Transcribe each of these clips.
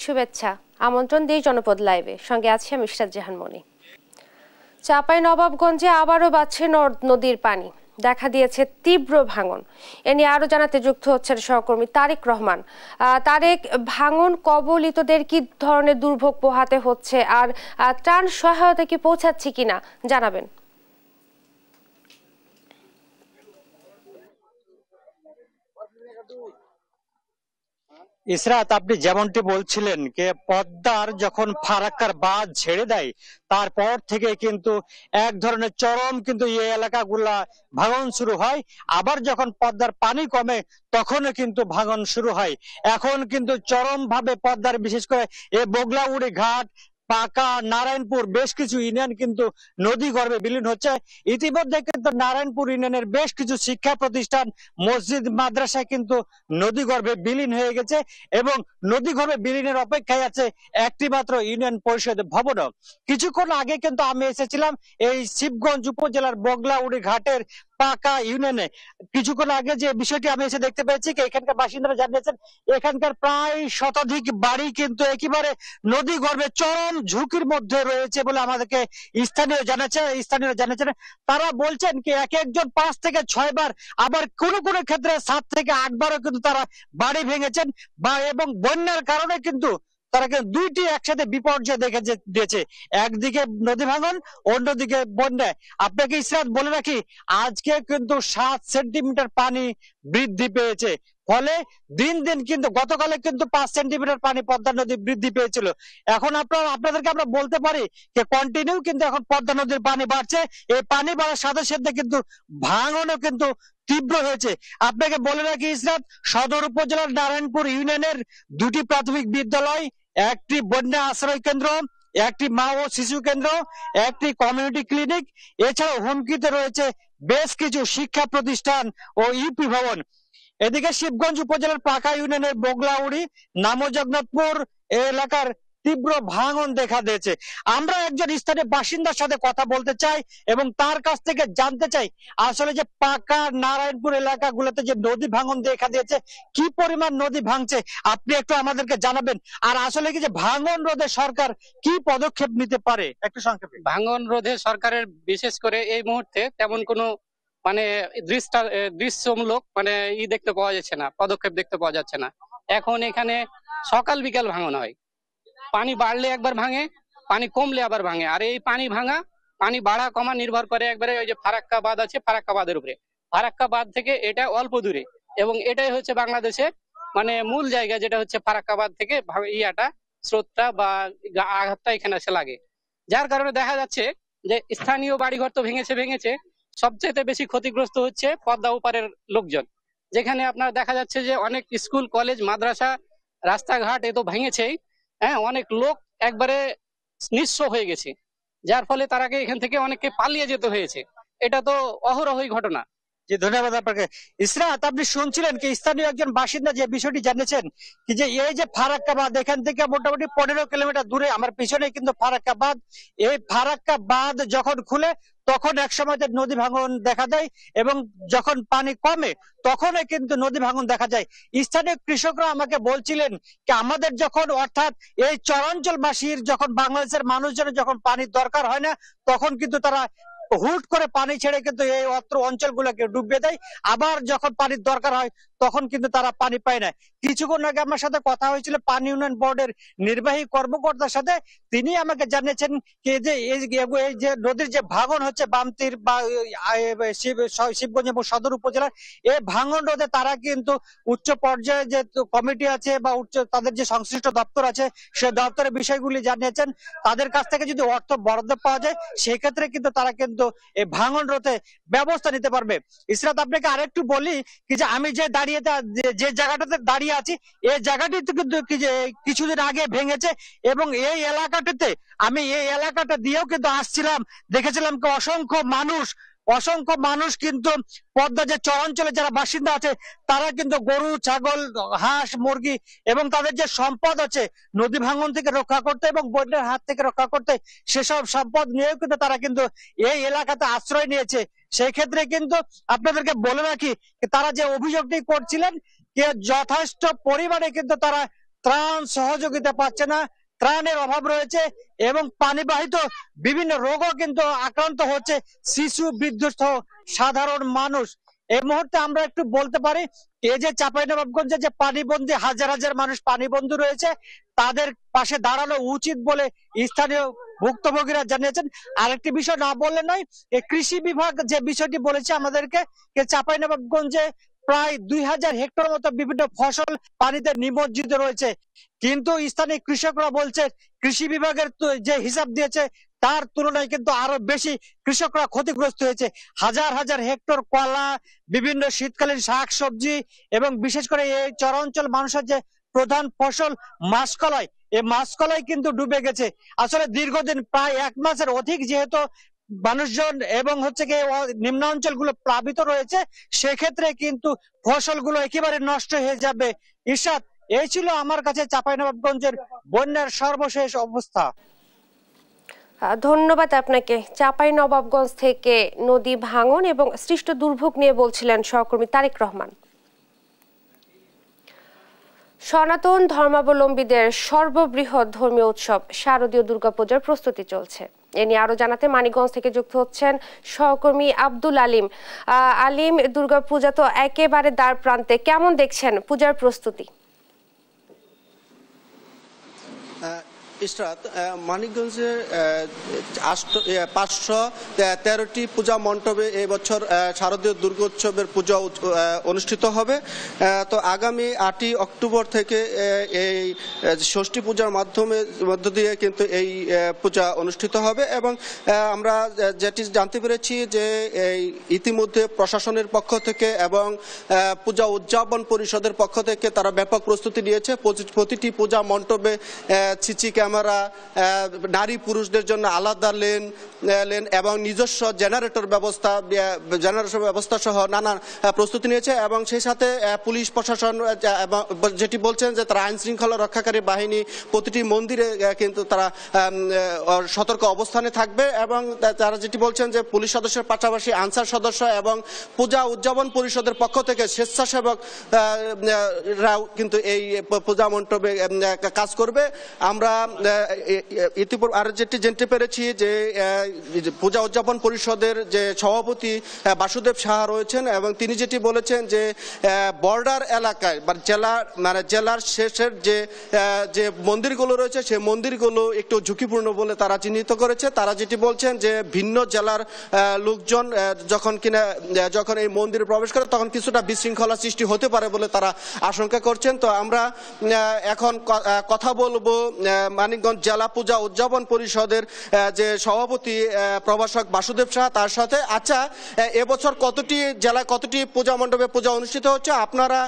শুভেচ্ছা আমন্ত্রণ দিয়ে জনপদ লাইভে সঙ্গে আছি আমি ইশরাত জাহান মনি। চাঁপাইনবাবগঞ্জে আবারও বাড়ছে নদীর পানি, দেখা দিয়েছে তীব্র ভাঙন। এ নিয়ে আরো জানাতে যুক্ত হচ্ছেন সহকর্মী তারেক রহমান। তারেক, ভাঙন কবলিতদের কি ধরনের দুর্ভোগ পোহাতে হচ্ছে আর ত্রাণ সহায়তা কি পৌঁছাচ্ছে কিনা জানাবেন। ইসরাত, আপনি যেমনটি বলছিলেন যে পদ্মার যখন ফারাক্কার বাঁধ ছেড়ে দেয় তারপর থেকে কিন্তু এক ধরনের চরম কিন্তু এই এলাকাগুলা ভাঙন শুরু হয়। আবার যখন পদ্মার পানি কমে তখনও কিন্তু ভাঙন শুরু হয়। এখন কিন্তু চরম ভাবে পদ্মার বিশেষ করে এই বগলাউড়ি ঘাট, পাকা, নারায়ণপুর বেশ কিছু ইউনিয়ন কিন্তু নদী গর্ভে বিলীন হচ্ছে। ইতিমধ্যে কিন্তু নারায়ণপুর ইউনিয়নের বেশ কিছু শিক্ষা প্রতিষ্ঠান, মসজিদ, মাদ্রাসায় কিন্তু নদী গর্ভে বিলীন হয়ে গেছে এবং নদী গর্ভে বিলীনের অপেক্ষায় আছে একটি মাত্র ইউনিয়ন পরিষদ ভবন। কিছুক্ষণ আগে কিন্তু আমি এসেছিলাম এই শিবগঞ্জ উপজেলার বগলাউড়ি ঘাটের পাকা ইউনিয়নে। কিছুক্ষণ আগে যে বিষয়টি আমি এসে দেখতে পেয়েছি, এখানকার বাসিন্দারা জানিয়েছেন এখানকার প্রায় শতাধিক বাড়ি কিন্তু একেবারে নদী গর্ভে চরম ঝুঁকির মধ্যে রয়েছে বলে আমাদেরকে স্থানীয় জানাচ্ছেন। তারা বলছেন কি এক একজন 5 থেকে 6 বার, আবার কোন কোন ক্ষেত্রে 7 থেকে 8 বারও কিন্তু তারা বাড়ি ভেঙেছেন এবং বন্যার কারণে কিন্তু তারা কিন্তু দুইটি একসাথে বিপর্যয় দেখে দিয়েছে, একদিকে নদী ভাঙন, অন্যদিকে বন্যা। আপনাকে ইসরাত বলে রাখি, আজকে কিন্তু 7 সেন্টিমিটার পানি বৃদ্ধি পেয়েছে, ফলে দিন দিন কিন্তু গতকালে কিন্তু 5 সেন্টিমিটার পানি পদ্মা নদী বৃদ্ধি পেয়েছিল। এখন আপনাদেরকে আমরা বলতে পারি যে কন্টিনিউ কিন্তু এখন পদ্মা নদীর পানি বাড়ছে। এই পানি বাড়ার সাথে সাথে কিন্তু ভাঙনও কিন্তু তীব্র হয়েছে। আপনাকে বলে রাখি ইসরাত, সদর উপজেলার নারায়ণপুর ইউনিয়নের 2টি প্রাথমিক বিদ্যালয়, একটি বন্যা আশ্রয় কেন্দ্র, একটি মা ও শিশু কেন্দ্র, একটি কমিউনিটি ক্লিনিক, এছাড়াও হুমকিতে রয়েছে বেশ কিছু শিক্ষা প্রতিষ্ঠান ও ইউপি ভবন। এদিকে শিবগঞ্জ উপজেলার পাকা ইউনিয়নের বগলাউড়ি, নামজগন্নাথপুর এলাকার তীব্র ভাঙন দেখা দিয়েছে। আমরা একজন স্থানীয় বাসিন্দার সাথে কথা বলতে চাই এবং তার কাছ থেকে জানতে চাই আসলে যে পাকা নারায়ণপুর এলাকাগুলোতে যে নদী ভাঙন দেখা দিয়েছে, কি পরিমাণ নদী ভাঙছে আপনি একটু আমাদেরকে জানাবেন। আর আসলে কি যে ভাঙন রোধে সরকার কি পদক্ষেপ নিতে পারে একটু সংক্ষেপে। ভাঙন রোধে সরকারের বিশেষ করে এই মুহূর্তে তেমন কোনো মানে দৃশ্যমূলক দেখতে পাওয়া যাচ্ছে না, পদক্ষেপ দেখতে পাওয়া যাচ্ছে না। এখন এখানে সকাল বিকাল ভাঙন হয়, পানি বাড়লে একবার ভাঙে, পানি কমলে আবার ভাঙে। আর এই পানি বাড়া কমা নির্ভর করে একবারে ওই যে ফারাক্কা বাঁধ আছে, ফারাক্কা বাঁধের উপরে। ফারাক্কা বাঁধ থেকে এটা অল্প দূরে এবং এটাই হচ্ছে বাংলাদেশের মূল জায়গা, যেটা হচ্ছে ফারাক্কা বাঁধ থেকে স্রোতটা বা আঘাতটা এখানে এসে লাগে। যার কারণে দেখা যাচ্ছে যে স্থানীয় বাড়িঘর তো ভেঙেছে, সবচেয়ে বেশি ক্ষতিগ্রস্ত হচ্ছে পদ্মা ওপারের লোকজন, যেখানে আপনার দেখা যাচ্ছে যে অনেক স্কুল, কলেজ, মাদ্রাসা, রাস্তাঘাট এ তো ভেঙেছেই। অনেক লোক একবারে নিঃস্ব হয়ে গেছে, যার ফলে তারাকে এখান থেকে অনেককে পালিয়ে যেতে হয়েছে। এটা তো অহরহই ঘটনা। জি, ধন্যবাদ আপনাকে। ইসরাত, আপনি শুনছিলেন কি স্থানীয় একজন বাসিন্দা যে বিষয়টি জানিয়েছেন কি যে এই যে ফারাক্কা বাঁধ এখান থেকে মোটামুটি 15 কিলোমিটার দূরে, আমার পিছনে কিন্তু ফারাক্কা বাঁধ। এই ফারাক্কা বাঁধ যখন খুলে তখন এক সময় নদী ভাঙন দেখা দেয় এবং যখন পানি কমে তখন কিন্তু নদী ভাঙন দেখা যায়। স্থানীয় কৃষকরা আমাকে বলছিলেন যে আমাদের যখন অর্থাৎ এই চরাঞ্চলবাসীর যখন বাংলাদেশের মানুষজনের যখন পানির দরকার হয় না তখন কিন্তু তারা হুট করে পানি ছেড়ে কিন্তু এই অঞ্চলগুলোকে ডুবিয়ে দেয়, আবার যখন পানির দরকার হয় তখন কিন্তু তারা পানি পায় না। কিছুক্ষণ আগে আমার সাথে কথা হয়েছিল পানি উন্নয়ন বোর্ডের নির্বাহী কর্মকর্তার সাথে, তিনি আমাকে জানিয়েছেন যে এই যে নদীর যে ভাঙন হচ্ছে বামতির বা শিবগঞ্জ এবং সদর উপজেলার, এই ভাঙন রোধে তারা কিন্তু উচ্চ পর্যায়ে যে কমিটি আছে বা তাদের যে সংশ্লিষ্ট দপ্তর আছে সে দপ্তরের বিষয়গুলি জানিয়েছেন। তাদের কাছ থেকে যদি অর্থ বরাদ্দ পাওয়া যায় সেক্ষেত্রে কিন্তু তারা কিন্তু এই ভাঙন রোধে ব্যবস্থা নিতে পারবে। ইসরাত, আপনাকে আরেকটু বলি কি যে আমি যে যে জায়গাটাতে দাঁড়িয়ে আছি এই জায়গাটিতে কিন্তু কিছুদিন আগে ভেঙেছে এবং এই এলাকাটা দিয়েও কিন্তু আসছিলাম, দেখেছিলাম কি অসংখ্য মানুষ কিন্তু পদ্মা যে চরাঞ্চলে যারা বাসিন্দা আছে তারা কিন্তু গরু, ছাগল, হাঁস, মুরগি এবং তাদের যে সম্পদ আছে নদী ভাঙন থেকে রক্ষা করতে এবং বন্যার হাত থেকে রক্ষা করতে সেসব সম্পদ নিয়েও কিন্তু তারা কিন্তু এই এলাকাতে আশ্রয় নিয়েছে। সেই ক্ষেত্রে কিন্তু আপনাদেরকে বলে রাখি তারা যে অভিযোগটি করছিলেন যথেষ্ট পরিমাণে কিন্তু তারা ত্রাণ সহযোগিতা পাচ্ছে না, ত্রাণের অভাব রয়েছে এবং পানিবাহিত বিভিন্ন রোগও কিন্তু আক্রান্ত হচ্ছে শিশু, বৃদ্ধ সহ সাধারণ মানুষ। এই মুহূর্তে আমরা একটু বলতে পারি এই যে চাঁপাইনবাবগঞ্জে যে পানিবন্দী হাজার হাজার মানুষ পানিবন্দী রয়েছে তাদের পাশে দাঁড়ানো উচিত বলে স্থানীয় ভুক্তভোগীরা জানিয়েছেন। আরেকটি বিষয় না বললে নয়, এই কৃষি বিভাগ যে বিষয়টি বলেছে আমাদেরকে চাঁপাইনবাবগঞ্জে প্রায় 2000 হেক্টর মতো বিভিন্ন ফসল পানিতে নিমজ্জিত রয়েছে, কিন্তু স্থানীয় কৃষকরা বলছে কৃষি বিভাগের যে হিসাব দিয়েছে তার তুলনায় কিন্তু আরো বেশি কৃষকরা ক্ষতিগ্রস্ত হয়েছে। হাজার হাজার হেক্টর কলা, বিভিন্ন শীতকালীন শাক সবজি এবং বিশেষ করে এই চরাঞ্চল মানুষের যে প্রধান ফসল মাসকলাই, এই মাসকলাই কিন্তু ডুবে গেছে। আসলে দীর্ঘদিন প্রায় 1 মাসের অধিক যেহেতু মানুষজন এবং হচ্ছে কি নিম্নাঞ্চলগুলো প্লাবিত রয়েছে, সেক্ষেত্রে কিন্তু ফসলগুলো একেবারে নষ্ট হয়ে যাবে। ইরশাদ, এই ছিল আমার কাছে চাঁপাইনবাবগঞ্জের বন্যার সর্বশেষ অবস্থা। ধন্যবাদ আপনাকে। চাঁপাইনবাবগঞ্জ থেকে নদী ভাঙন এবং সৃষ্ট দুর্ভোগ নিয়ে বলছিলেন সহকর্মী তারেক রহমান। সনাতন ধর্মাবলম্বীদের সর্ববৃহৎ ধর্মীয় উৎসব শারদীয় দুর্গাপূজার প্রস্তুতি চলছে। এ নিয়ে আরো জানাতে মানিকগঞ্জ থেকে যুক্ত হচ্ছেন সহকর্মী আব্দুল আলিম। আলিম, দুর্গাপূজা তো একেবারে দ্বার প্রান্তে, কেমন দেখছেন পূজার প্রস্তুতি? ইশরাত, মানিকগঞ্জে 513টি পূজা মণ্ডপে এবছর শারদীয় দুর্গোৎসবের পূজা অনুষ্ঠিত হবে। তো আগামী 8ই অক্টোবর থেকে এই ষষ্ঠী পূজার মধ্য দিয়ে কিন্তু এই পূজা অনুষ্ঠিত হবে এবং আমরা যেটি জানতে পেরেছি যে এই ইতিমধ্যে প্রশাসনের পক্ষ থেকে এবং পূজা উদযাপন পরিষদের পক্ষ থেকে তারা ব্যাপক প্রস্তুতি নিয়েছে। প্রতিটি পূজা মণ্ডপে সিসি ক্যামেরা, নারী পুরুষদের জন্য আলাদা লেন এবং নিজস্ব জেনারেটর ব্যবস্থা সহ নানা প্রস্তুতি নিয়েছে এবং সেই সাথে পুলিশ প্রশাসন যেটি বলছেন যে তারা আইন শৃঙ্খলা রক্ষাকারী বাহিনী প্রতিটি মন্দিরে কিন্তু তারা সতর্ক অবস্থানে থাকবে এবং তারা যেটি বলছেন যে পুলিশ সদস্যের পাশাপাশি আনসার সদস্য এবং পূজা উদযাপন পরিষদের পক্ষ থেকে স্বেচ্ছাসেবকরাও কিন্তু এই পূজা মণ্ডপে কাজ করবে। আমরা ইতিপূর্বে আর যেটি জানতে পেরেছি যে পূজা উদযাপন পরিষদের যে সভাপতি বাসুদেব সাহা রয়েছেন এবং তিনি যেটি বলেছেন যে বর্ডার এলাকায় বা জেলার শেষের যে মন্দিরগুলো রয়েছে সেই মন্দিরগুলো একটু ঝুঁকিপূর্ণ বলে তারা চিহ্নিত করেছে। তারা যেটি বলছেন যে ভিন্ন জেলার লোকজন যখন এই মন্দিরে প্রবেশ করে তখন কিছুটা বিশৃঙ্খলা সৃষ্টি হতে পারে বলে তারা আশঙ্কা করছেন। তো আমরা এখন কথা বলবো মানিকগঞ্জ জেলা পূজা উদযাপন পরিষদের যে সভাপতি প্রভাষক বাসুদেব সাহা তার সাথে। আচ্ছা, এবছর কতটি পূজা মণ্ডপে পূজা অনুষ্ঠিত হচ্ছে, আপনারা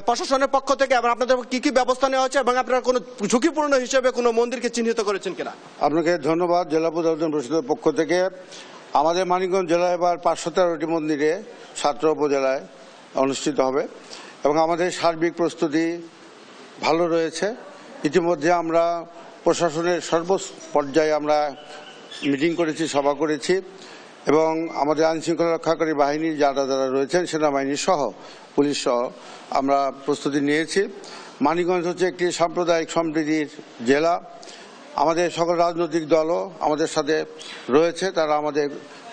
প্রশাসনের পক্ষ থেকে আপনাদের কি কি ব্যবস্থা নেওয়া হচ্ছে এবং আপনারা কোনো ঝুঁকিপূর্ণ হিসেবে কোনো মন্দিরকে চিহ্নিত করেছেন কিনা? আপনাকে ধন্যবাদ। জেলা পূজা উদযাপন পরিষদের পক্ষ থেকে আমাদের মানিকগঞ্জ জেলায় এবার 513টি মন্দিরে 17 উপজেলায় অনুষ্ঠিত হবে এবং আমাদের সার্বিক প্রস্তুতি ভালো রয়েছে। ইতিমধ্যে আমরা প্রশাসনের সর্বপর্যায়ে আমরা মিটিং করেছি, সভা করেছি এবং আমাদের আইনশৃঙ্খলা রক্ষাকারী বাহিনীর যারা রয়েছেন সেনাবাহিনী সহ পুলিশ সহ আমরা প্রস্তুতি নিয়েছি। মানিকগঞ্জ হচ্ছে একটি সাম্প্রদায়িক সম্প্রীতির জেলা। আমাদের সকল রাজনৈতিক দলও আমাদের সাথে রয়েছে, তারা আমাদের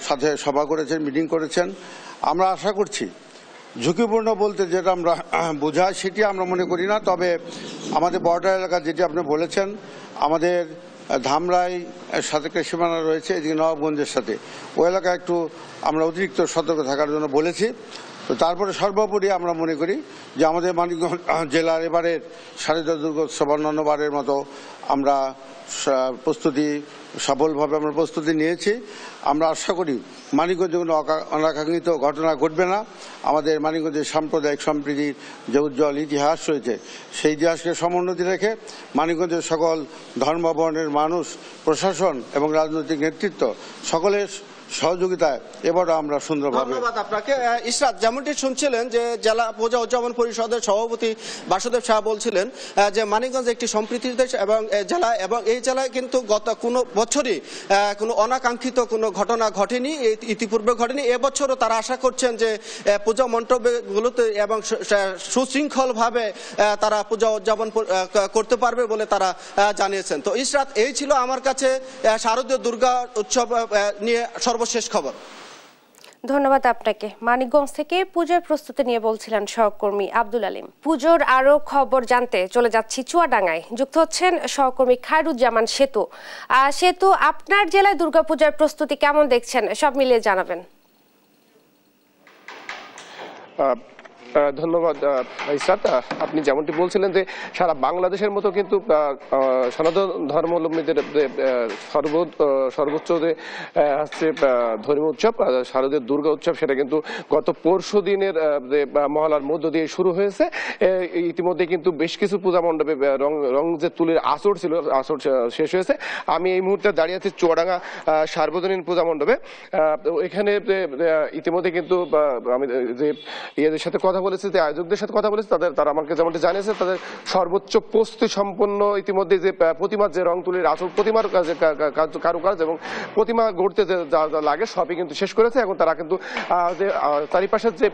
সাথে সভা করেছেন, মিটিং করেছেন। আমরা আশা করছি ঝুঁকিপূর্ণ বলতে যেটা আমরা বোঝাই সেটি আমরা মনে করি না, তবে আমাদের বর্ডার এলাকা যেটি আপনি বলেছেন, আমাদের ধামরাই সাথে সীমানা রয়েছে, এদিকে নবাবগঞ্জের সাথে, ওই এলাকায় একটু আমরা অতিরিক্ত সতর্ক থাকার জন্য বলেছি। তো তারপরে সর্বোপরি আমরা মনে করি যে আমাদের মানিকগঞ্জ জেলার এবারের শারদীয় দুর্গোৎসব অন্যান্যবারের মতো আমরা প্রস্তুতি সফলভাবে আমরা প্রস্তুতি নিয়েছি। আমরা আশা করি মানিকগঞ্জে কোনো অনাকাঙ্ক্ষিত ঘটনা ঘটবে না। আমাদের মানিকগঞ্জের সাম্প্রদায়িক সম্প্রীতির যে উজ্জ্বল ইতিহাস রয়েছে সেই ইতিহাসকে সমুন্নতি রেখে মানিকগঞ্জের সকল ধর্ম বর্ণের মানুষ, প্রশাসন এবং রাজনৈতিক নেতৃত্ব সকলের সহযোগিতায় এবারও আমরা সুন্দরভাবে। ধন্যবাদ আপনাকে। ইশরাত, যেমনটি শুনছিলেন যে জেলা পূজা উদযাপন পরিষদের সভাপতি বাসুদেব শাহ বলছিলেন যে মানিকগঞ্জ একটি সম্প্রীতির দেশ এবং জেলা, এবং এই জেলায় কিন্তু গত কোনো বছরই কোনো অনাকাঙ্ক্ষিত কোনো ঘটনা ঘটেনি, ইতিপূর্বে ঘটেনি। এবছরও তারা আশা করছেন যে পূজা মণ্ডপগুলোতে এবং সুশৃঙ্খলভাবে তারা পূজা উদযাপন করতে পারবে বলে তারা জানিয়েছেন। তো ইশরাত, এই ছিল আমার কাছে শারদীয় দুর্গা উৎসব নিয়ে সর্বশেষ খবর। ধন্যবাদ আপনাকে। মানিকগঞ্জ থেকে পূজার প্রস্তুতি নিয়ে বলছিলেন সহকর্মী আব্দুল আলিম। পুজোর আরো খবর জানতে চলে যাচ্ছি চুয়াডাঙ্গায়। যুক্ত হচ্ছেন সহকর্মী খায়রুজ্জামান সেতু। সেতু, আপনার জেলায় দুর্গাপূজার প্রস্তুতি কেমন দেখছেন, সব মিলিয়ে জানাবেন। ধন্যবাদ ইসরাত। আপনি যেমনটি বলছিলেন যে সারা বাংলাদেশের মতো কিন্তু সনাতন ধর্মাবলম্বীদের সর্বোচ্চ যে হচ্ছে ধর্মীয় উৎসব শারদীয় দুর্গা উৎসব, সেটা কিন্তু গত পরশু দিনের যে মহলার মধ্য দিয়ে শুরু হয়েছে। ইতিমধ্যে কিন্তু বেশ কিছু পূজা মণ্ডপে রং যে তুলির আসর ছিল, আসর শেষ হয়েছে। আমি এই মুহূর্তে দাঁড়িয়ে আছি চুয়াডাঙ্গা সার্বজনীন পূজা মণ্ডপে। এখানে ইতিমধ্যে কিন্তু আমি যে ইয়েদের সাথে কথা বলেছি, যে আয়োজকদের সাথে কথা বলেছি, তারা আমাকে যেমনটি জানিয়েছে তাদের সর্বোচ্চ প্রস্তুতি সম্পন্ন ইতিমধ্যে যে প্রতিমার যে রং তুলির আসল প্রতিমার কারুকাজ এবং প্রতিমা গড়তে যা যা লাগে সবই কিন্তু শেষ করেছে। এখন তারা কিন্তু যে চারিপাশের যে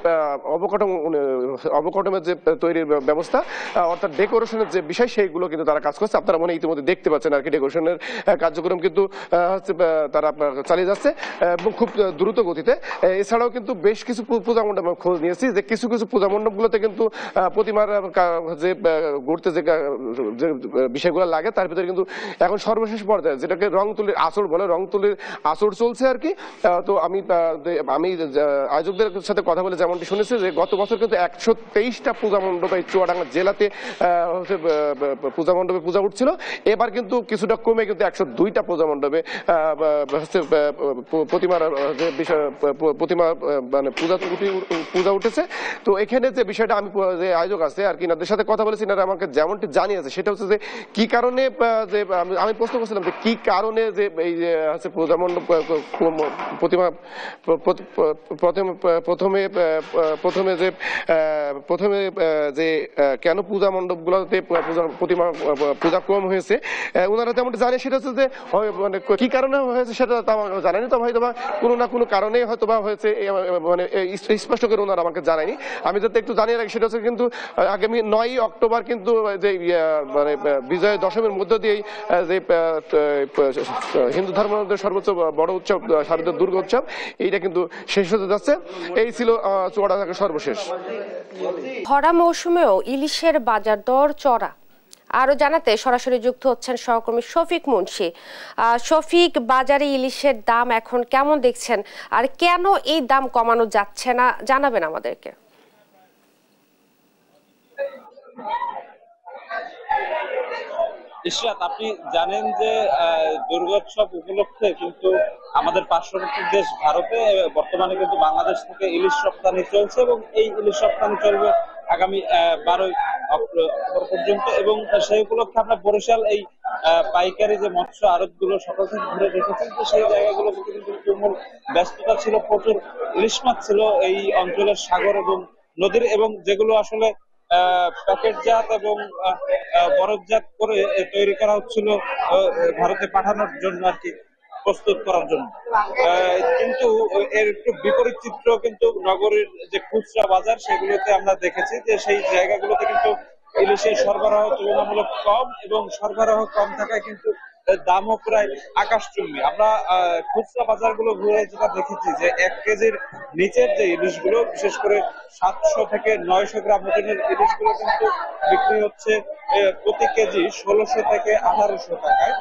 অবকাঠামোর যে তৈরির ব্যবস্থা, অর্থাৎ ডেকোরেশনের যে বিষয়, সেইগুলো কিন্তু তারা কাজ করছে। আপনারা মনে ইতিমধ্যে দেখতে পাচ্ছেন আর কি, ডেকোরেশনের কার্যক্রম কিন্তু তারা চালিয়ে যাচ্ছে এবং খুব দ্রুত গতিতে। এছাড়াও কিন্তু বেশ কিছু পূজা মণ্ডপ খোঁজ নিয়েছি, যে কিছু কিছু পূজা মণ্ডপগুলোতে কিন্তু প্রতিমার যে গড়তে যে বিষয়গুলো লাগে তার ভিতরে কিন্তু এখন সর্বশেষ পর্যায়ে যেটাকে রং তুলির আসর বলে, রং তুলির আসর চলছে আর কি। তো আমি আয়োজকদের সাথে কথা বলে যেমনটি শুনেছি যে গত বছর কিন্তু 123টা পূজা মণ্ডপে চুয়াডাঙ্গা জেলাতে পূজা মণ্ডপে পূজা উঠছিল। এবার কিন্তু কিছুটা কমে কিন্তু 102টা পূজা মণ্ডপে হচ্ছে প্রতিমার যে বিষয়, প্রতিমা মানে পূজা উঠেছে। তো এখানে যে বিষয়টা আমি যে আয়োজক আছে আর কি, এনাদের সাথে কথা বলেছি, এনারা আমাকে যেমনটি জানিয়েছে সেটা হচ্ছে যে কি কারণে, যে আমি প্রশ্ন করছিলাম যে কি কারণে যে এই যে হচ্ছে পূজা মণ্ডপ প্রতিমা প্রথমে যে কেন পূজা মণ্ডপগুলোতে প্রতিমা পূজা কম হয়েছে, ওনারা যেমনটি জানে সেটা হচ্ছে যে মানে কি কারণে হয়েছে সেটা তো আমাকে জানায়নি। তো হয়তো বা কোনো না কোনো কারণে হয়তো বা হয়েছে, মানে স্পষ্ট করে ওনারা আমাকে জানায়নি। আমি যাতে একটু জানিয়ে রাখি সেটা হচ্ছে কিন্তু আগামী 9ই অক্টোবর কিন্তু যে মানে বিজয়া দশমীর মধ্য দিয়েই যে হিন্দু ধর্মের সর্বোচ্চ বড় উৎসব শারদীয় দুর্গা উৎসব, এইটা কিন্তু শেষ হতে যাচ্ছে। এই ছিল চুয়াডাঙ্গার সর্বশেষ। ভরা মৌসুমেও ইলিশের বাজার দর চড়া। আরো জানাতে সরাসরি যুক্ত হচ্ছেন সহকর্মী শফিক মুন্সি। শফিক, বাজারে ইলিশের দাম এখন কেমন দেখছেন, আর কেন এই দাম কমানো যাচ্ছে না জানাবেন আমাদেরকে। ইশরাত, আপনি জানেন যে দুর্গোৎসব উপলক্ষে কিন্তু আমাদের পার্শ্ববর্তী দেশ ভারতে বর্তমানে কিন্তু বাংলাদেশ থেকে ইলিশ রপ্তানি চলছে এবং এই ইলিশ রপ্তানি চলবে আগামী 12 অক্টোবর পর্যন্ত। এবং সেই উপলক্ষে আমরা বরিশাল এই পাইকারি যে মৎস্য আড়তগুলো সকাল থেকে ঘুরে দেখেছেন, তো সেই জায়গাগুলোতে কিন্তু তুমুল ব্যস্ততা ছিল, প্রচুর ইলিশ মাছ ছিল এই অঞ্চলের সাগর এবং নদীর, এবং যেগুলো আসলে প্যাকেটজাত এবং বরফজাত করে তৈরি করা হচ্ছিল ভারতে পাঠানোর জন্য আর কি, প্রস্তুত করার জন্য। কিন্তু এর একটু বিপরীত চিত্র কিন্তু নগরীর যে খুচরা বাজার সেগুলোতে আমরা দেখেছি, যে সেই জায়গাগুলোতে কিন্তু ইলিশের সরবরাহ তুলনামূলক কম, এবং সরবরাহ কম থাকায় কিন্তু দামও প্রায় আকাশচুম্বী। আমরা খুচরা বাজারগুলো ঘুরে যেটা দেখেছি যে 1 কেজির নিচের যে ইলিশগুলো, বিশেষ করে 700 থেকে 900 গ্রাম ওজনের ইলিশগুলো কিন্তু বিক্রি হচ্ছে প্রতি কেজি 1600 থেকে 1800 টাকায়।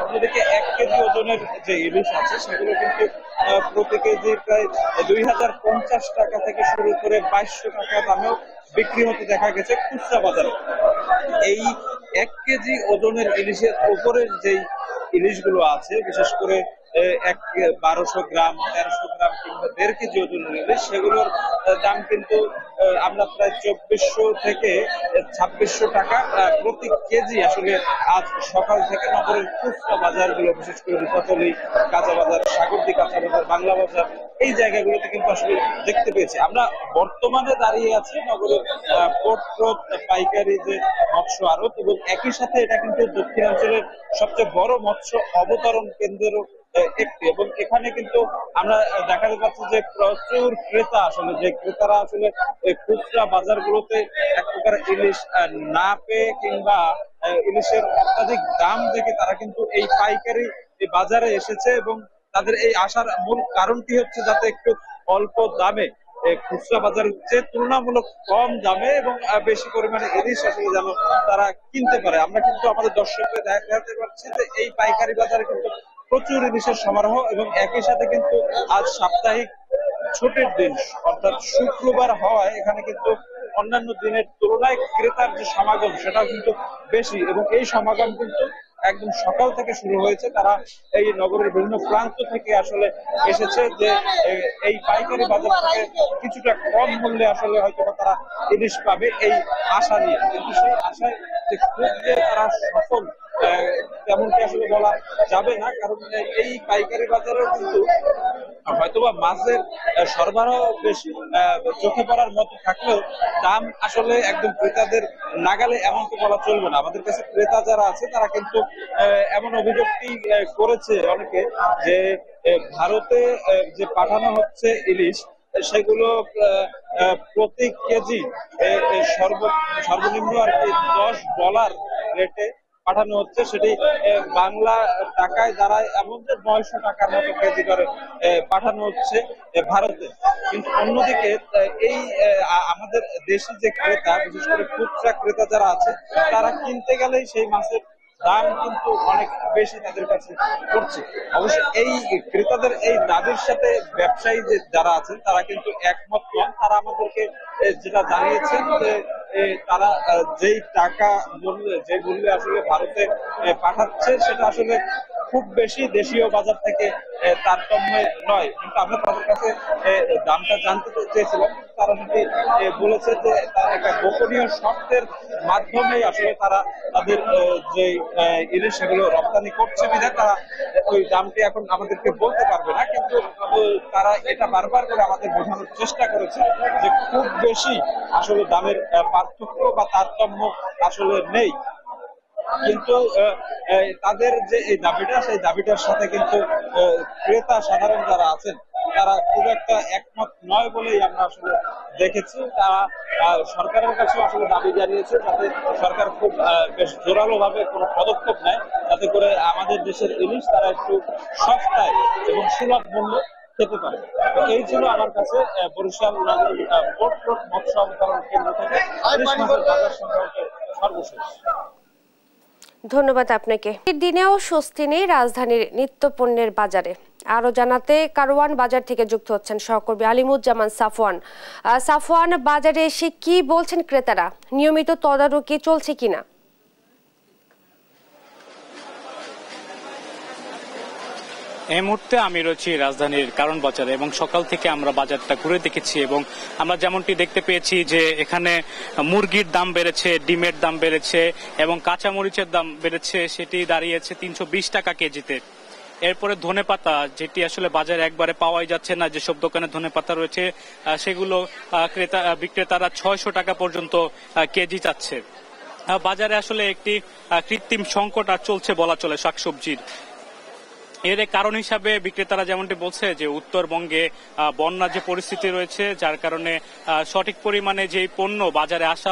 অন্যদিকে 1 কেজি ওজনের যে ইলিশ আছে সেগুলো কিন্তু প্রতি কেজি প্রায় 2050 টাকা থেকে শুরু করে 2200 টাকা দামেও বিক্রি হতে দেখা গেছে খুচরা বাজারে। এই 1 কেজি ওজনের ইলিশের উপরের যেই ইলিশগুলো আছে, বিশেষ করে 1200 গ্রাম 1300 গ্রাম কিংবা 1.5 কেজি ওজনের ইলিশ, সেগুলোর দাম কিন্তু আমরা প্রায় 2400 থেকে 2600 টাকা প্রতি কেজি আসলে আজ সকাল থেকে নগরের খুচরা বাজারগুলো, বিশেষ করে রূপাতলী কাঁচা বাজার, সাগরদী কাঁচা বাজার, বাংলা বাজার, এই জায়গাগুলোতে কিন্তু আসলে দেখতে পেয়েছি। আমরা বর্তমানে দাঁড়িয়ে আছি নগরের পোর্ট রোড পাইকারি যে মৎস্য আড়ত, এবং একই সাথে এটা কিন্তু দক্ষিণাঞ্চলের সবচেয়ে বড় মৎস্য অবতরণ কেন্দ্রেরও একটি, এবং এখানে কিন্তু আমরা দেখাতে পাচ্ছি যে প্রচুর ক্রেতা, আসলে যে ক্রেতারা আসলে খুচরা বাজারগুলোতে এক প্রকার ইলিশ না পেয়ে কিংবা ইলিশের অত্যাধিক দাম দেখে তারা কিন্তু এই পাইকারি বাজারে এসেছে, এবং তাদের এই আসার মূল কারণটি হচ্ছে যাতে একটু অল্প দামে খুচরা বাজারের চেয়ে তুলনামূলক কম দামে এবং বেশি পরিমাণে ইলিশ আসলে যেন তারা কিনতে পারে। আমরা কিন্তু আমাদের দর্শকদের দেখাতে পারছি যে এই পাইকারি বাজারে কিন্তু প্রচুর ইলিশের সমারোহ, এবং একই সাথে কিন্তু আজ সাপ্তাহিক ছুটির দিন অর্থাৎ শুক্রবার হওয়ায় এখানে কিন্তু অন্যান্য দিনের তুলনায় ক্রেতার যে সমাগম সেটাও কিন্তু বেশি, এবং এই সমাগম কিন্তু একদম সকাল থেকে শুরু হয়েছে। তারা এই নগরের বিভিন্ন প্রান্ত থেকে আসলে এসেছে যে এই পাইকারি বাজার থেকে কিছুটা কম মূল্যে আসলে হয়তো তারা ইলিশ পাবে এই আশা নিয়ে, কিন্তু সেই আশায় যে খুব যে তারা সফল তেমনটি আসলে বলা যাবে না, কারণ এই পাইকারি বাজারেও কিন্তু হয়তোবা মাছের সরবরাহ বেশি চোখে পড়ার মতো থাকলেও দাম আসলে একদম ক্রেতাদের নাগালে এমনটি বলা চলবে না। আমাদের কাছে ক্রেতা যারা আছে তারা কিন্তু এমন অভিযোগটি করেছে অনেকে যে ভারতে যে পাঠানো হচ্ছে ইলিশ সেগুলো প্রতি কেজি সর্বনিম্ন আর কি $10 রেটে পাঠানো হচ্ছে, সেটি বাংলা টাকায় দাঁড়ায় এমন যে 900 টাকার মতো কেজি করে পাঠানো হচ্ছে ভারতে। কিন্তু অন্যদিকে এই আমাদের দেশি যে ক্রেতা, বিশেষ করে খুচরা ক্রেতা যারা আছে, তারা কিনতে গেলেই সেই মাছের দাম কিন্তু অনেক বেশি তাদের কাছে পড়ছে। অবশ্য এই ক্রেতাদের এই দাবির সাথে ব্যবসায়ী যে যারা আছেন তারা কিন্তু একমত নন। তারা আমাদেরকে যেটা জানিয়েছেন যে তারা যেই টাকা মূল্যে, যে মূল্যে আসলে ভারতে পাঠাচ্ছে সেটা আসলে খুব বেশি দেশীয় বাজার থেকে তারতম্যে নয়, কিন্তু আমরা তাদের কাছে দামটা জানতে চেয়েছিলাম। তারা যদি বলেছে যে তারা একটা গোপনীয় শর্তের মাধ্যমে আসলে তারা তাদের যে ইলিশ সেগুলো রপ্তানি করছে বিধায় তারা ওই দামটি এখন আমাদেরকে বলতে পারবে না, কিন্তু তারা এটা বারবার করে আমাদের বোঝানোর চেষ্টা করেছে যে খুব বেশি আসলে দামের পার্থক্য বা তারতম্য আসলে নেই। কিন্তু তাদের যে এই দাবিটা, সেই দাবিটার সাথে কিন্তু ক্রেতা সাধারণ যারা আছেন তারা খুব একটা একমত নয় বলেই আমরা আসলে দেখেছি। তারা সরকারের কাছে আসলে দাবি জানিয়েছে যাতে সরকার খুব বেশ জোরালো ভাবে কোনো পদক্ষেপ নেয়, যাতে করে আমাদের দেশের ইলিশ তারা একটু সস্তায় এবং সুলভ মূল্যে খেতে পারে। এই ছিল আমার কাছে বরিশাল পোর্ট রোড মৎস্য অবতরণ কেন্দ্র থেকে ইলিশ মাছের বাজার সংক্রান্ত সর্বশেষ। ধন্যবাদ আপনাকে। দিনেও স্বস্তি নেই রাজধানীর নিত্যপণ্যের বাজারে। আরো জানাতে কারওয়ান বাজার থেকে যুক্ত হচ্ছেন সহকর্মী আলিমুজ্জামান সাফওয়ান। সাফওয়ান, বাজারে এসে কি বলছেন ক্রেতারা? নিয়মিত তদারকি চলছে কিনা? এই মুহূর্তে আমি রয়েছি রাজধানীর কারওয়ান বাজারে এবং সকাল থেকে আমরা বাজারটা ঘুরে দেখেছি এবং আমরা যেমনটি দেখতে পেয়েছি যে এখানে মুরগির দাম বেড়েছে, ডিমের দাম বেড়েছে এবং কাঁচামরিচের দাম বেড়েছে, সেটি দাঁড়িয়েছে 320 টাকা কেজিতে। এরপরে ধনেপাতা, যেটি আসলে বাজারে একবারে পাওয়াই যাচ্ছে না, যেসব দোকানে ধনেপাতা রয়েছে সেগুলো বিক্রেতারা 600 টাকা পর্যন্ত কেজি চাচ্ছে। বাজারে আসলে একটি কৃত্রিম সংকট আর চলছে বলা চলে শাকসবজির। এর কারণ হিসাবে বিক্রেতারা যেমনটি বলছে যে উত্তরবঙ্গে বন্যার যে পরিস্থিতি রয়েছে, যার কারণে সঠিক পরিমাণে যে পণ্য বাজারে আসা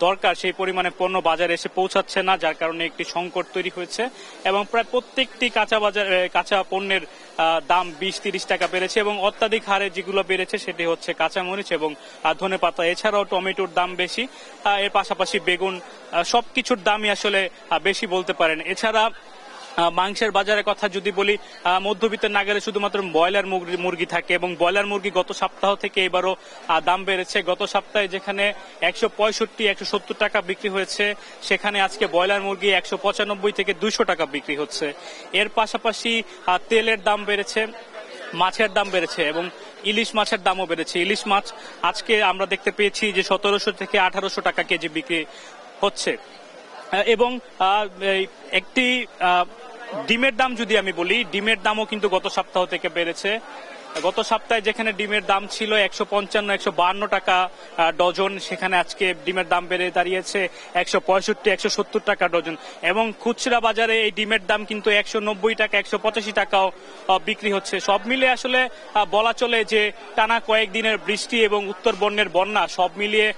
দরকার সেই পরিমাণে পণ্য বাজারে এসে পৌঁছাচ্ছে না, যার কারণে একটি সংকট তৈরি হয়েছে এবং প্রায় প্রত্যেকটি কাঁচা পণ্যের দাম 20-30 টাকা বেড়েছে এবং অত্যাধিক হারে যেগুলো বেড়েছে সেটি হচ্ছে কাঁচামরিচ এবং ধনেপাতা। এছাড়াও টমেটোর দাম বেশি, এর পাশাপাশি বেগুন, সবকিছুর দামই আসলে বেশি বলতে পারেন। এছাড়া মাংসের বাজারের কথা যদি বলি, মধ্যবিত্তের নাগালে শুধুমাত্র ব্রয়লার মুরগি থাকে এবং ব্রয়লার মুরগি গত সপ্তাহ থেকে এবারও দাম বেড়েছে। গত সপ্তাহে যেখানে 165-170 টাকা বিক্রি হয়েছে, সেখানে আজকে ব্রয়লার মুরগি 195 থেকে 200 টাকা বিক্রি হচ্ছে। এর পাশাপাশি তেলের দাম বেড়েছে, মাছের দাম বেড়েছে এবং ইলিশ মাছের দামও বেড়েছে। ইলিশ মাছ আজকে আমরা দেখতে পেয়েছি যে 1700 থেকে 1800 টাকা কেজি বিক্রি হচ্ছে। এবং একটি ডিমের দাম যদি আমি বলি, ডিমের দামও কিন্তু গত সপ্তাহ থেকে বেড়েছে। গত সপ্তাহে যেখানে ডিমের দাম ছিল 155-152 টাকা ডজন, সেখানে আজকে ডিমের দাম বেড়ে দাঁড়িয়েছে 165-170 টাকা ডজন এবং খুচরা বাজারে এই ডিমের দাম কিন্তু 190 টাকা 185 টাকাও বিক্রি হচ্ছে। সব মিলে আসলে বলা চলে যে টানা কয়েকদিনের বৃষ্টি এবং উত্তরবঙ্গের বন্যা সব মিলিয়ে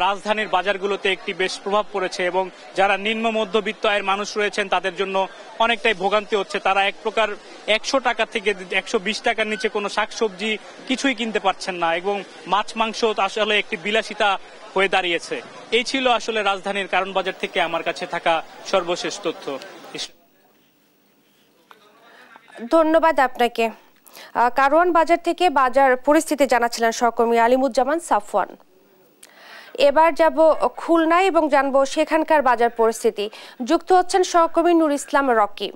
রাজধানীর বাজারগুলোতে একটি বেশ প্রভাব পড়েছে এবং যারা নিম্ন মধ্যবিত্ত আয়ের মানুষ রয়েছেন তাদের জন্য অনেকটাই ভোগান্তি হচ্ছে। তারা এক প্রকার 100 টাকা থেকে 120 টাকার নিচে কোনো শাকসবজি কিছুই কিনতে পারছেন না এবং মাছ মাংস আসলে একটি বিলাসিতা হয়ে দাঁড়িয়েছে। এই ছিল আসলে রাজধানীর কারণ বাজার থেকে আমার কাছে থাকা সর্বশেষ তথ্য। ধন্যবাদ আপনাকে। কারওয়ান বাজার থেকে বাজার পরিস্থিতি জানাচ্ছিলেন সহকর্মী আলিমুজ্জামান সাফওয়ান। এবার যাব খুলনায় এবং জানবো সেখানকার বাজার পরিস্থিতি। যুক্ত হচ্ছেন সহকর্মী নুর ইসলাম রকি।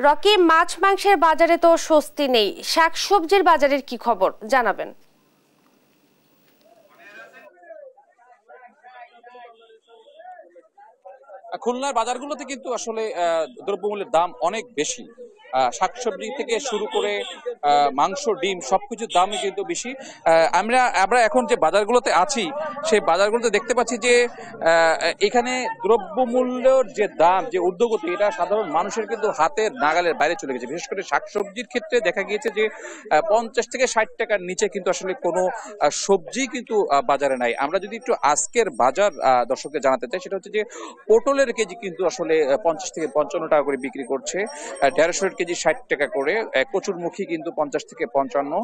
রকি, মাছ মাংসের বাজারে তো স্বস্তি নেই, শাকসবজির বাজারের কি খবর জানাবেন? খুলনার বাজারগুলোতে কিন্তু আসলে দ্রব্যমূল্যের দাম অনেক বেশি। শাকসবজি থেকে শুরু করে মাংস, ডিম সবকিছুর দামই কিন্তু বেশি। আমরা এখন যে বাজারগুলোতে আছি সেই বাজারগুলোতে দেখতে পাচ্ছি যে এখানে দ্রব্যমূল্যের যে দাম, যে ঊর্ধ্বগতি, এটা সাধারণ মানুষের কিন্তু হাতের নাগালের বাইরে চলে গেছে। বিশেষ করে শাকসবজির ক্ষেত্রে দেখা গিয়েছে যে 50 থেকে 60 টাকার নিচে কিন্তু আসলে কোনো সবজি কিন্তু বাজারে নাই। আমরা যদি একটু আজকের বাজার দর্শকদের জানাতে চাই, সেটা হচ্ছে যে পটলের কেজি কিন্তু আসলে 50 থেকে 55 টাকা করে বিক্রি করছে, ঢেঁড়সের কেজি 60 টাকা করে, কচুরমুখী কিন্তু 50 থেকে 55,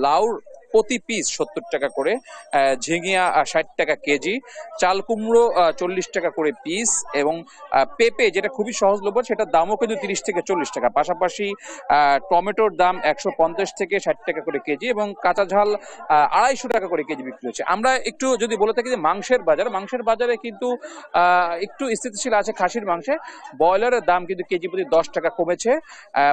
লাউর প্রতি পিস 70 টাকা করে, ঝিঙিয়া 60 টাকা কেজি, চাল কুমড়ো 40 টাকা করে পিস এবং পেঁপে যেটা খুবই সহজলভ্য সেটার দামও কিন্তু 30 থেকে 40 টাকা। পাশাপাশি টমেটোর দাম 150 থেকে 60 টাকা করে কেজি এবং কাঁচা ঝাল 250 টাকা করে কেজি বিক্রি হচ্ছে। আমরা একটু যদি বলে থাকি যে মাংসের বাজারে কিন্তু একটু স্থিতিশীল আছে খাসির মাংসে। ব্রয়লারের দাম কিন্তু কেজি প্রতি 10 টাকা কমেছে।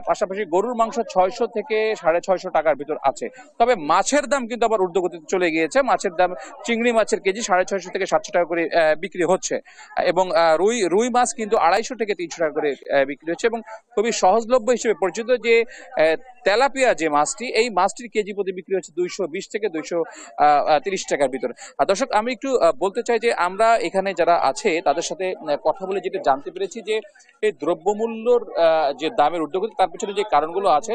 পাশাপাশি গরুর মাংস 600 থেকে 650 টাকার ভিতর আছে। তবে মাছের দাম কিন্তু আবার ঊর্ধ্বগতিতে চলে গিয়েছে। মাছের দাম, চিংড়ি মাছের কেজি 650 থেকে 700 টাকা করে বিক্রি হচ্ছে এবং রুই মাছ কিন্তু 250 থেকে 300 টাকা করে বিক্রি হচ্ছে এবং খুবই সহজলভ্য হিসেবে পরিচিত যে তেলাপিয়া যে মাছটি, এই মাছটির কেজি প্রতি বিক্রি হচ্ছে 220 থেকে 230 টাকার ভিতর। দর্শক, আমি একটু বলতে চাই যে আমরা এখানে যারা আছে তাদের সাথে কথা বলে যেটা জানতে পেরেছি যে এই দ্রব্যমূল্যর যে দামের ঊর্ধ্বগতি, তার পিছনে যে কারণগুলো আছে,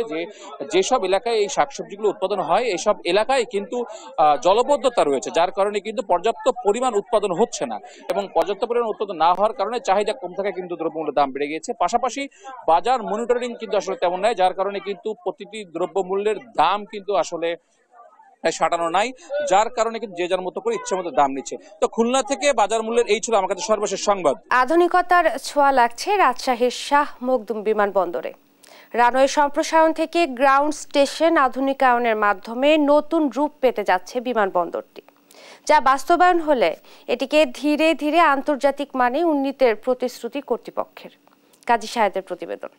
যেসব এলাকায় এই শাকসবজিগুলো উৎপাদন হয় এইসব এলাকায় কিন্তু জলবদ্ধতা রয়েছে, যার কারণে কিন্তু পর্যাপ্ত পরিমাণ উৎপাদন হচ্ছে না এবং পর্যাপ্ত পরিমাণ উৎপাদন না হওয়ার কারণে চাহিদা কম থাকায় কিন্তু দ্রব্যমূল্যের দাম বেড়ে গিয়েছে। পাশাপাশি বাজার মনিটরিং কিন্তু আসলে তেমন নাই, যার কারণে কিন্তু প্রতিটি দ্রব্যমূল্যের দাম কিন্তু আসলে সাটানো নাই, যার কারণে কিন্তু যে যার মতো করে ইচ্ছে মতো দাম নিচ্ছে। তো খুলনা থেকে বাজার মূল্যের এই ছিল আমার কাছে সর্বশেষ সংবাদ। আধুনিকতার ছোঁয়া লাগছে রাজশাহীর শাহ মখদুম বিমানবন্দরে। রানওয়ে সম্প্রসারণ থেকে গ্রাউন্ড স্টেশন আধুনিকায়নের মাধ্যমে নতুন রূপ পেতে যাচ্ছে বিমানবন্দরটি, যা বাস্তবায়ন হলে এটিকে ধীরে ধীরে আন্তর্জাতিক মানে উন্নীতের প্রতিশ্রুতি কর্তৃপক্ষের। কাজী সাহেদের প্রতিবেদন।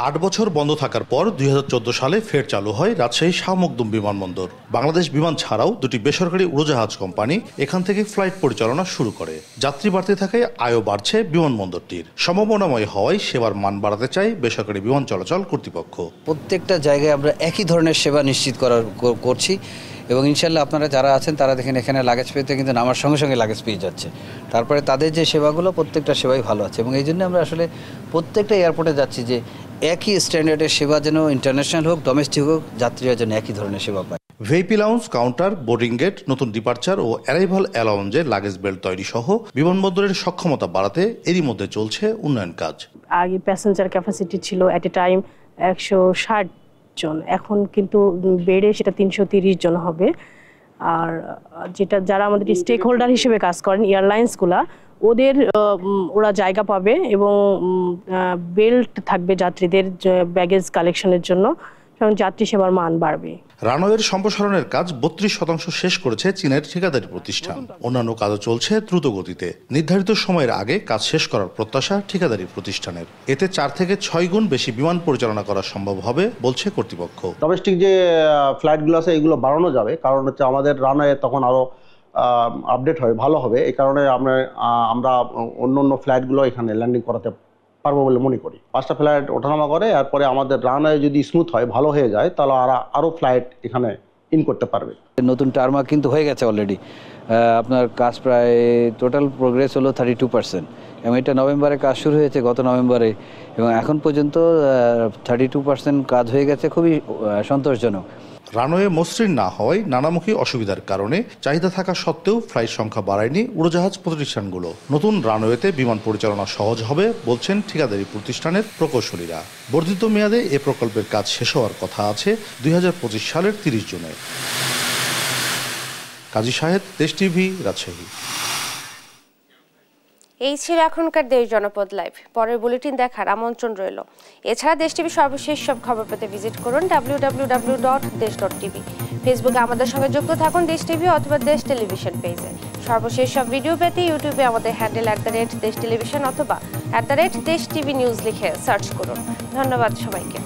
8 বছর বন্ধ থাকার পর 2014 সালে ফের চালু হয় রাজশাহী শাহ মখদুম বিমানবন্দর। বাংলাদেশ বিমান ছাড়াও দুটি বেসরকারি উড়োজাহাজ কোম্পানি এখান থেকে ফ্লাইট পরিচালনা শুরু করে। যাত্রী বাড়তে থাকায় আয়ও বাড়ছে বিমানবন্দরটির। সম্ভাবনাময় হওয়ায় সেবার মান বাড়াতে চায় বেসরকারি বিমান চলাচল কর্তৃপক্ষ। প্রত্যেকটা জায়গায় আমরা একই ধরনের সেবা নিশ্চিত করছি এবং ইনশাল্লাহ আপনারা যারা আছেন তারা দেখেন এখানে লাগেজ পেতে কিন্তু নামার সঙ্গে সঙ্গে লাগেজ পেয়ে যাচ্ছে। তারপরে তাদের যে সেবাগুলো প্রত্যেকটা সেবাই ভালো আছে এবং এই জন্য আমরা আসলে প্রত্যেকটা এয়ারপোর্টে যাচ্ছি যে একই স্ট্যান্ডার্ডের সেবা যেন ইন্টারন্যাশনাল হোক, ডোমেস্টিক হোক, যাত্রীরা যেন একই ধরনের সেবা পায়। VIP lounge, counter, boarding gate, নতুন ডিপার্চার ও অ্যারাইভাল অ্যালাউঞ্জে লাগেজ বেল্ট তৈরি সহ বিমানবন্দরের সক্ষমতা বাড়াতে এরই মধ্যে চলছে উন্নয়ন কাজ। আগে প্যাসেঞ্জার ক্যাপাসিটি ছিল এট এ টাইম 160 জন, এখন কিন্তু বেড়ে সেটা 330 জন হবে। আর যেটা যারা আমাদের স্টেক হোল্ডার হিসেবে কাজ করেন এয়ারলাইন্সগুলা ওদের ওরা জায়গা পাবে এবং বেল্ট থাকবে যাত্রীদের ব্যাগেজ কালেকশনের জন্য এবং যাত্রী সেবার মান বাড়বে। রানওয়ের সম্প্রসারণের কাজ 32% শেষ করেছে চীনের ঠিকাদারি প্রতিষ্ঠান। অন্যান্য কাজও চলছে দ্রুত গতিতে। নির্ধারিত সময়ের আগে কাজ শেষ করার প্রত্যাশা ঠিকাদারি প্রতিষ্ঠানের। এতে 4 থেকে 6 গুণ বেশি বিমান পরিচালনা করা সম্ভব হবে বলছে কর্তৃপক্ষ। ডোমেস্টিক যে ফ্লাইটগুলো আছে এগুলো বাড়ানো যাবে, কারণ হচ্ছে আমাদের রানওয়ে তখন আরো আপডেট হয় ভালো হবে। এই কারণে আমরা অন্য ফ্লাইটগুলো এখানে ল্যান্ডিং করাতে পারবো বলে মনে করি। 5টা ফ্লাইট ওঠানামা করে, এরপরে আমাদের রানওয়ে যদি স্মুথ হয়, ভালো হয়ে যায়, তাহলে আরো ফ্লাইট এখানে ইন করতে পারবে। নতুন টার্মাক কিন্তু হয়ে গেছে অলরেডি। আপনার কাজ প্রায় টোটাল প্রোগ্রেস হলো 32%, এবং এটা নভেম্বরে কাজ শুরু হয়েছে, গত নভেম্বরে, এবং এখন পর্যন্ত 32% কাজ হয়ে গেছে, খুবই সন্তোষজনক। রানওয়ে মসৃণ না হওয়ায় নানামুখী অসুবিধার কারণে চাহিদা থাকা সত্ত্বেও ফ্লাইট সংখ্যা বাড়ায়নি উড়োজাহাজ প্রতিষ্ঠানগুলো। নতুন রানওয়েতে বিমান পরিচালনা সহজ হবে বলছেন ঠিকাদারি প্রতিষ্ঠানের প্রকৌশলীরা। বর্ধিত মেয়াদে এ প্রকল্পের কাজ শেষ হওয়ার কথা আছে 2025 সালের 30 জুনে। কাজী শাহেদ, দেশ টিভি, রাজশাহী। এই ছিল এখনকার দেশ জনপদ লাইভ। পরের বুলেটিন দেখার আমন্ত্রণ রইল। এছাড়া দেশ টিভি সর্বশেষ সব খবর পেতে ভিজিট করুন www.desh.tv। ফেসবুকে আমাদের সঙ্গে যুক্ত থাকুন দেশ টিভি অথবা দেশ টেলিভিশন পেজে। সর্বশেষ সব ভিডিও পেতে ইউটিউবে আমাদের হ্যান্ডেল @দেশ টেলিভিশন অথবা @দেশ টিভি নিউজ লিখে সার্চ করুন। ধন্যবাদ সবাইকে।